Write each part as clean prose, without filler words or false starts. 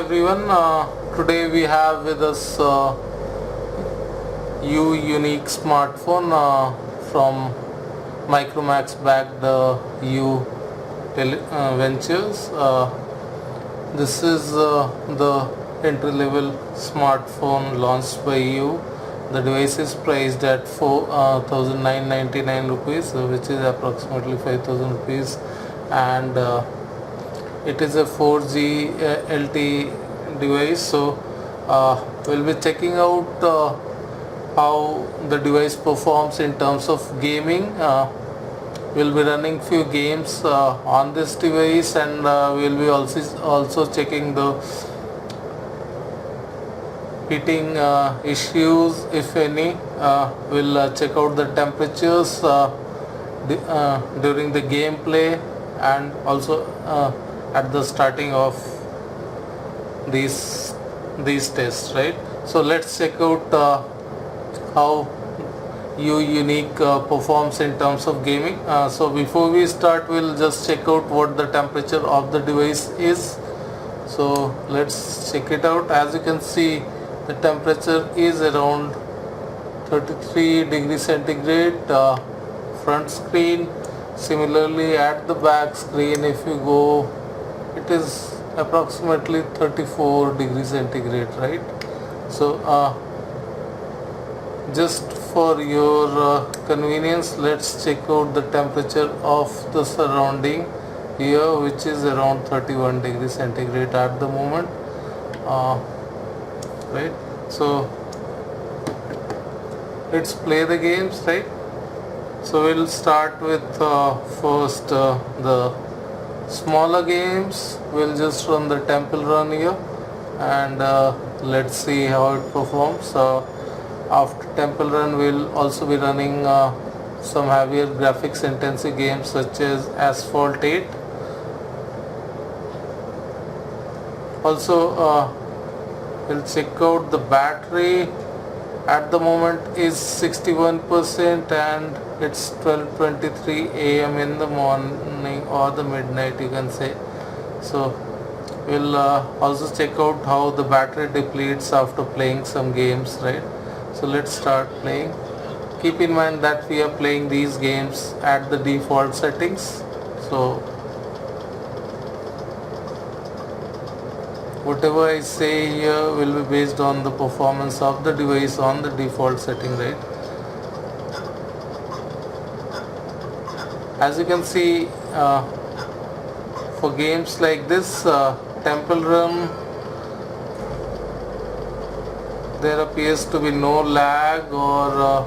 everyone. Today we have with us unique smartphone from Micromax backed Ventures. This is the entry-level smartphone launched by U. The device is priced at 4,999 rupees, which is approximately 5,000 rupees, and it is a 4G LTE device. So we'll be checking out how the device performs in terms of gaming. We'll be running few games on this device, and we'll be also checking the heating issues, if any. We'll check out the temperatures during the gameplay, and also at the starting of these tests, right? So let's check out how unique performs in terms of gaming. So before we start, we'll just check out what the temperature of the device is. So let's check it out. As you can see, the temperature is around 33 degrees centigrade front screen. Similarly, at the back screen, if you go, it is approximately 34 degrees centigrade, right? So just for your convenience, let's check out the temperature of the surrounding here, which is around 31 degrees centigrade at the moment, right? So let's play the games, right? So we'll start with first the smaller games. We'll just run the Temple Run here, and let's see how it performs. After Temple Run, we'll also be running some heavier graphics intensive games such as Asphalt 8. Also we'll check out the battery. At the moment is 61%, and it's 12:23 a.m. in the morning, or the midnight, you can say. So we'll also check out how the battery depletes after playing some games, right? So let's start playing. Keep in mind that we are playing these games at the default settings, so whatever I say here will be based on the performance of the device on the default setting, right? As you can see, for games like this, Temple Run, there appears to be no lag or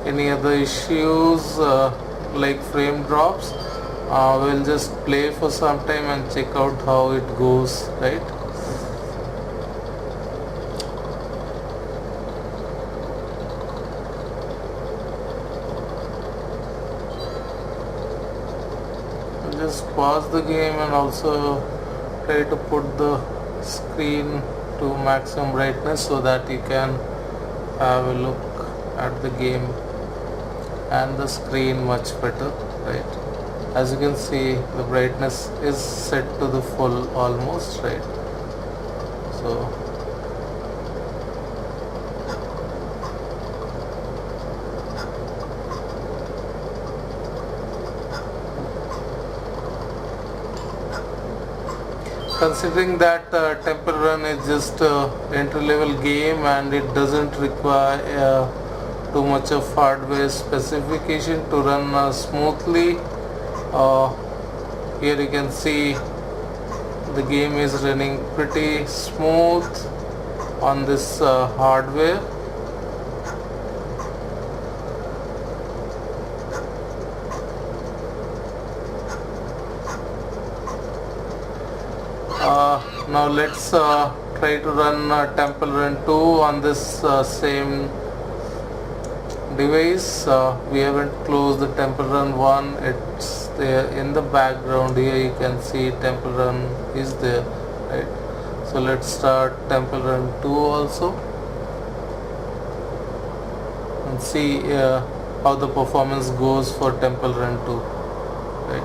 any other issues like frame drops. We'll just play for some time and check out how it goes, right? We'll just pause the game and also try to put the screen to maximum brightness so that you can have a look at the game and the screen much better, right? As you can see, the brightness is set to the full almost, right? So considering that Temple Run is just entry-level game and it doesn't require too much of hardware specification to run smoothly, here you can see the game is running pretty smooth on this hardware. Now let's try to run Temple Run 2 on this same device. We haven't closed the Temple Run 1, it's there in the background. Here you can see Temple Run is there, right? So let's start Temple Run 2 also and see how the performance goes for Temple Run 2, right?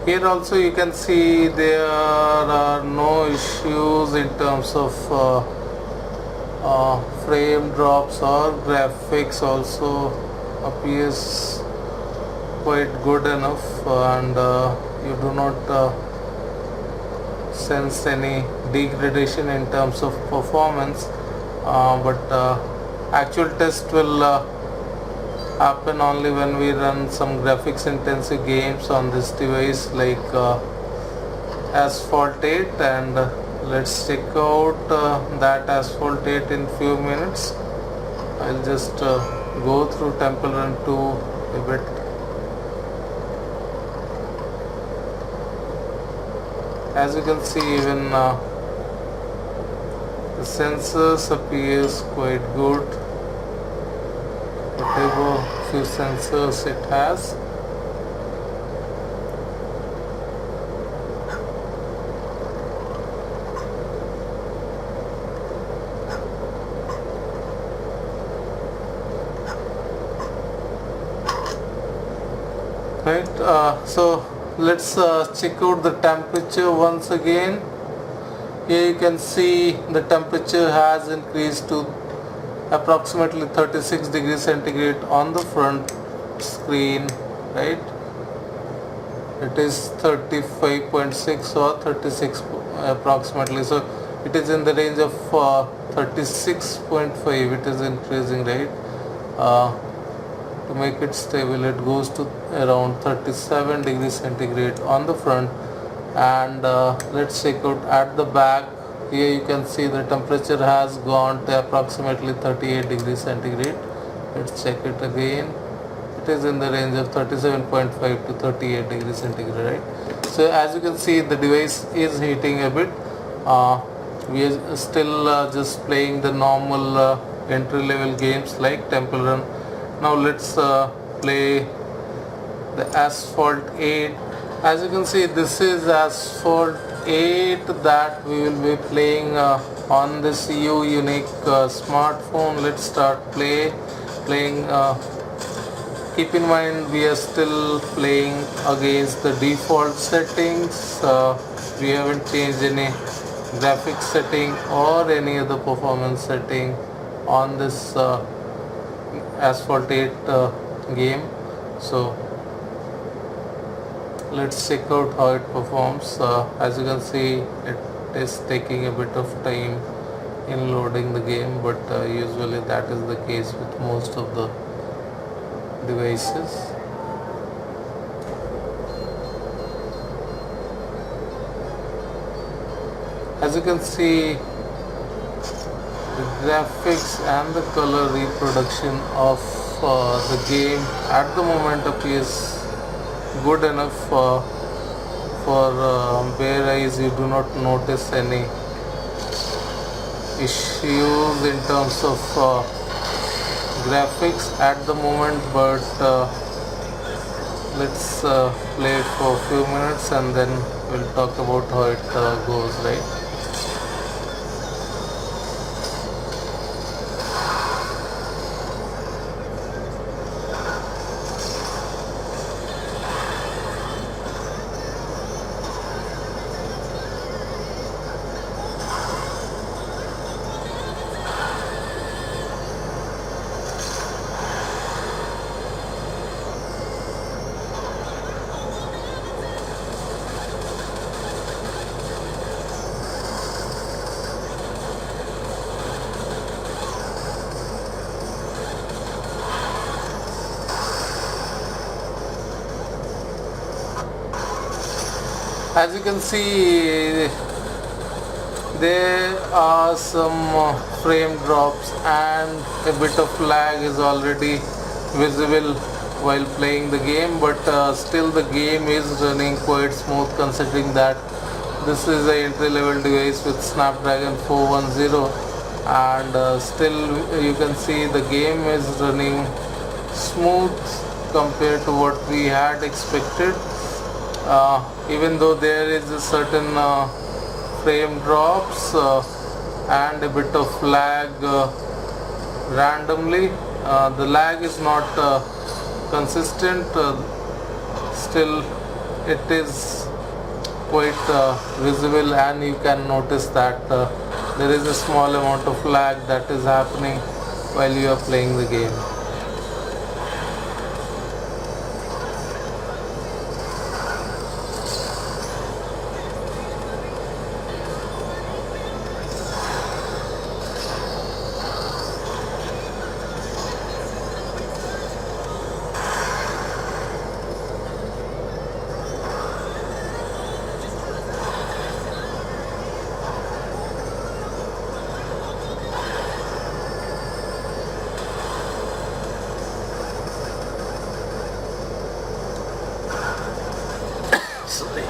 Here also you can see there are no issues in terms of frame drops or graphics also appears quite good enough, and you do not sense any degradation in terms of performance, but actual test will happen only when we run some graphics intensive games on this device like Asphalt 8, and let's check out that Asphalt 8 in few minutes. I'll just go through Temple Run 2 a bit. As you can see, even the sensors appears quite good, whatever few sensors it has. Right, so let's check out the temperature once again. Here you can see the temperature has increased to approximately 36 degrees centigrade on the front screen, right? It is 35.6 or 36 approximately, so it is in the range of 36.5. it is increasing, right? To make it stable, it goes to around 37 degrees centigrade on the front. And let's check out at the back. Here you can see the temperature has gone to approximately 38 degrees centigrade. Let's check it again. It is in the range of 37.5 to 38 degrees centigrade, right? So as you can see, the device is heating a bit. We are still just playing the normal entry level games like Temple Run. Now let's play the Asphalt 8. As you can see, this is Asphalt 8 that we will be playing on this unique smartphone. Let's start playing. Keep in mind, we are still playing against the default settings. We haven't changed any graphics setting or any other performance setting on this Asphalt 8 game. So let's check out how it performs. As you can see, it is taking a bit of time in loading the game, but usually that is the case with most of the devices. As you can see, the graphics and the color reproduction of the game at the moment appears good enough for bare eyes. You do not notice any issues in terms of graphics at the moment, but let's play for a few minutes and then we'll talk about how it goes, right? As you can see, there are some frame drops and a bit of lag is already visible while playing the game, but still the game is running quite smooth considering that this is an entry level device with Snapdragon 410, and still you can see the game is running smooth compared to what we had expected. Even though there is a certain frame drops and a bit of lag randomly, the lag is not consistent. Still it is quite visible, and you can notice that there is a small amount of lag that is happening while you are playing the game. Sorry.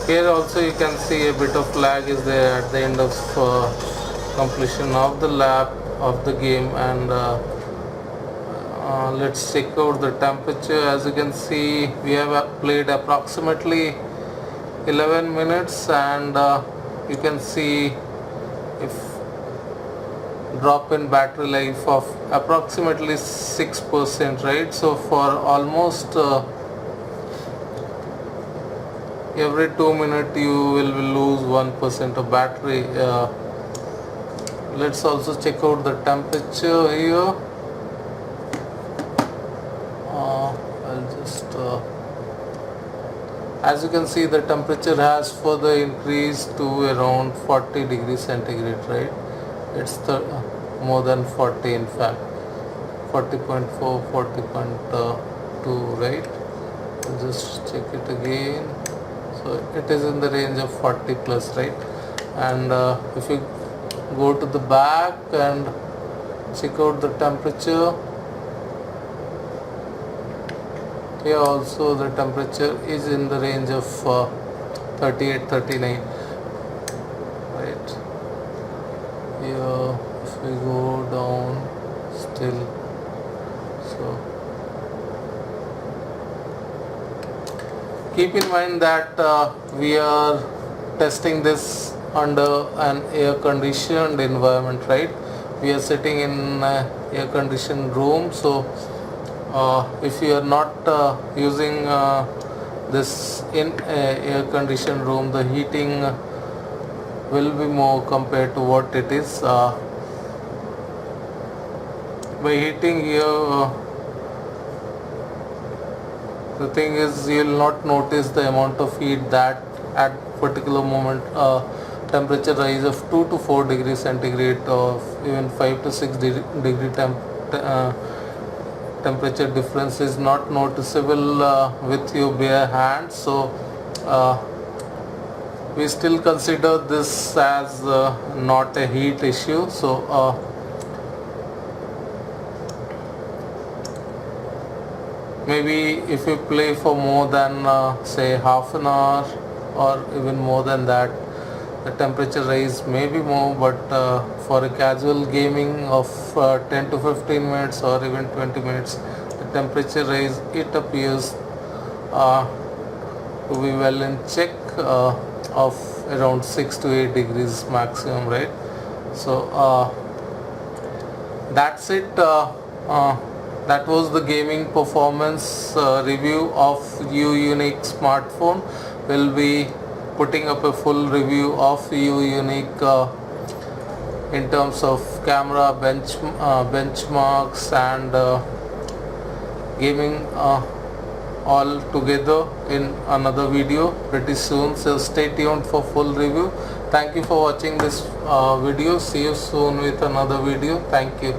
Here also you can see a bit of lag is there at the end of completion of the lap of the game. And let's check out the temperature. As you can see, we have played approximately 11 minutes, and you can see if drop in battery life of approximately 6%, right? So for almost every 2 minutes you will lose 1% of battery. Let's also check out the temperature here. I'll just as you can see, the temperature has further increased to around 40 degrees centigrade, right? It's more than 40, in fact 40.4, 40.2, right? I'll just check it again. So it is in the range of 40 plus, right? And if you go to the back and check out the temperature, here also the temperature is in the range of 38, 39, right? Here if we go down still, so keep in mind that we are testing this under an air conditioned environment, right? We are sitting in an air conditioned room, so if you are not using this in air conditioned room, the heating will be more compared to what it is. By heating here, the thing is, you will not notice the amount of heat that at particular moment temperature rise of 2 to 4 degrees centigrade, or even 5 to 6 degree temperature difference is not noticeable with your bare hands. So we still consider this as not a heat issue. So maybe if you play for more than say half an hour or even more than that, the temperature rise may be more, but for a casual gaming of 10 to 15 minutes or even 20 minutes, the temperature rise, it appears to be well in check, of around 6 to 8 degrees maximum, right? So that's it. That was the gaming performance review of UUnique smartphone. We'll be putting up a full review of UUnique in terms of camera, benchmarks and gaming all together in another video pretty soon. So stay tuned for full review. Thank you for watching this video. See you soon with another video. Thank you.